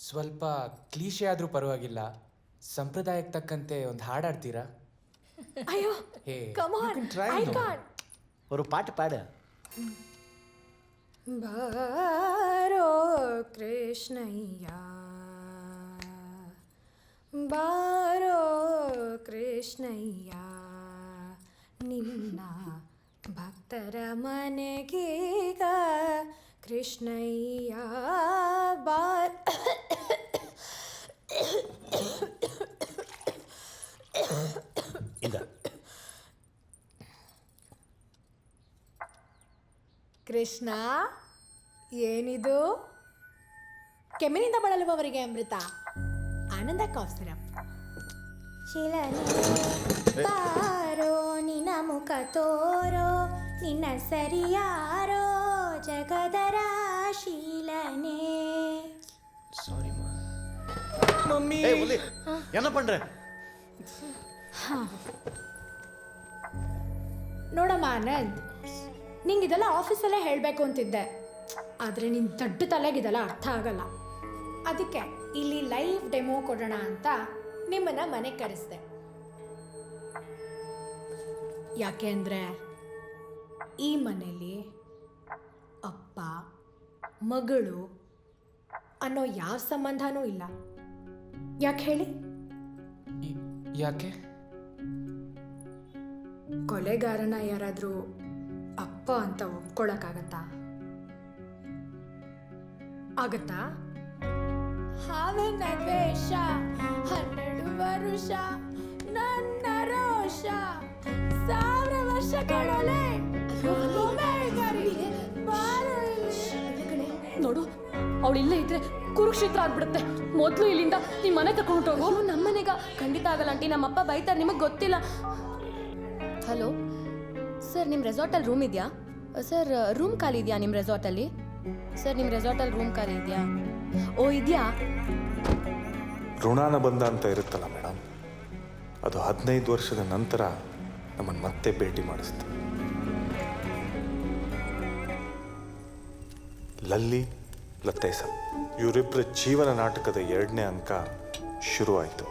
ಸ್ವಲ್ಪ ಕ್ಲೀಶೆ ಆದರೂ ಪರವಾಗಿಲ್ಲ, ಸಂಪ್ರದಾಯಕ್ಕೆ ತಕ್ಕಂತೆ ಒಂದು ಹಾಡಾಡ್ತೀರಾ? ಅಯ್ಯೋ ಹೇ, come you on, can try I no. can't. ஒரு பாட்டு பாடு. ಬಾರೋ ಕೃಷ್ಣಯ್ಯ ಬಾರೋ ಕೃಷ್ಣಯ್ಯ ನಿನ್ನ ಭಕ್ತರ ಮನೆಗೀಗ ಕೃಷ್ಣಯ್ಯ இந்த ಕೃಷ್ಣ ಏನಿದು? ಕೆಮ್ಮಿನಿಂದ ಬಳಲುವವರಿಗೆ ಅಮೃತ, ಆನಂದ ಕಾಫ್ ಸಿರಪ್. ಶಿಲನೆ ಬಾರೋ ನಿನ್ನ ಮುಖ ತೋರೋ, ನಿನ್ನ ಸರಿಯಾರೋ ಜಗದರ ಶೀಲನೆ. ಸಾರಿ மம்மி. ஏய் ஒலி, என்ன பண்ற? ನೋಡಮ್ಮ ಆನಂದ್, ನಿಂಗೆ ಇದೆಲ್ಲ ಆಫೀಸಲ್ಲೇ ಹೇಳಬೇಕು ಅಂತಿದ್ದೆ, ಆದರೆ ನಿನ್ನ ದೊಡ್ಡ ತಲೆಗಿದೆಲ್ಲ ಅರ್ಥ ಆಗಲ್ಲ. ಅದಕ್ಕೆ ಇಲ್ಲಿ ಲೈವ್ ಡೆಮೋ ಕೊಡೋಣ ಅಂತ ನಿಮ್ಮನ್ನ ಮನೆಗೆ ಕರೆಸಿದೆ. ಯಾಕೆ ಅಂದರೆ ಈ ಮನೇಲಿ ಅಪ್ಪ ಮಗಳು ಅನ್ನೋ ಯಾವ ಸಂಬಂಧನೂ ಇಲ್ಲ. ಯಾಕೆ ಹೇಳಿ? ಯಾಕೆ? ಕೊಲೆಗಾರನ ಯಾರಾದರೂ ಅಪ್ಪ ಅಂತ ಒಪ್ಕೊಳಕ್ಕಾಗತ್ತಾ? ಆಗತ್ತಾ? ಹಾವಿನ ದ್ವೇಷ 12 ವರುಷ ನನ್ನ ರೋಷ 1000 ವರ್ಷಗಳೇ ನೋಡು, ಅವಳು ಇಲ್ಲೇ ಇದ್ರೆ ಕುರುಕ್ಷೇತ್ರ ಆಗ್ಬಿಡುತ್ತೆ. ಮೊದಲು ಇಲ್ಲಿಂದ ನಿಮ್ಮ ಮನೆ ತಗೊಂಡು ಹೋಗು. ನಮ್ಮನೆಗ ಖಂಡಿತ ಆಗಲ್ಲ ಆಂಟಿ, ನಮ್ಮಪ್ಪ ಬೈತಾರೆ, ನಿಮಗೆ ಗೊತ್ತಿಲ್ಲ. ಹಲೋ ಸರ್, ನಿಮ್ಮ ರೆಸಾರ್ಟಲ್ಲಿ ರೂಮ್ ಇದೆಯಾ ಸರ್? ರೂಮ್ ಖಾಲಿ ಇದೆಯಾ ನಿಮ್ಮ ರೆಸಾರ್ಟಲ್ಲಿ? ಸರ್, ನಿಮ್ಮ ರೆಸಾರ್ಟಲ್ಲಿ ರೂಮ್ ಖಾಲಿ ಇದೆಯಾ? ಓ ಇದೆಯಾ? ಋಣಾನುಬಂಧ ಅಂತ ಇರುತ್ತಲ್ಲ ಮೇಡಮ್, ಅದು 15 ವರ್ಷದ ನಂತರ ನಮ್ಮನ್ನು ಮತ್ತೆ ಭೇಟಿ ಮಾಡಿಸುತ್ತೆ. ಲಲ್ಲಿ ಲತ್ತೇಸ ಇವರಿಬ್ಬರ ಜೀವನ ನಾಟಕದ 2ನೇ ಅಂಕ ಶುರುವಾಯಿತು.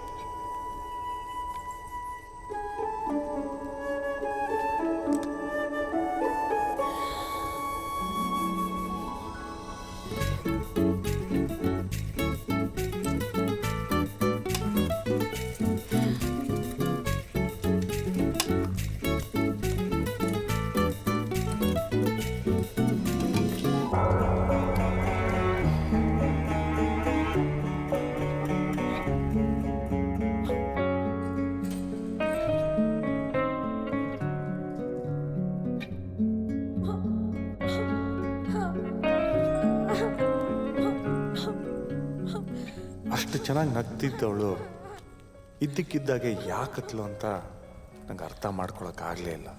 ಅಷ್ಟು ಚೆನ್ನಾಗಿ ನಗ್ತಿದ್ದವಳು ಇದ್ದಕ್ಕಿದ್ದಾಗೆ ಯಾಕತ್ಲು ಅಂತ ನಂಗೆ ಅರ್ಥ ಮಾಡ್ಕೊಳಕ್ಕಾಗಲೇ ಇಲ್ಲ.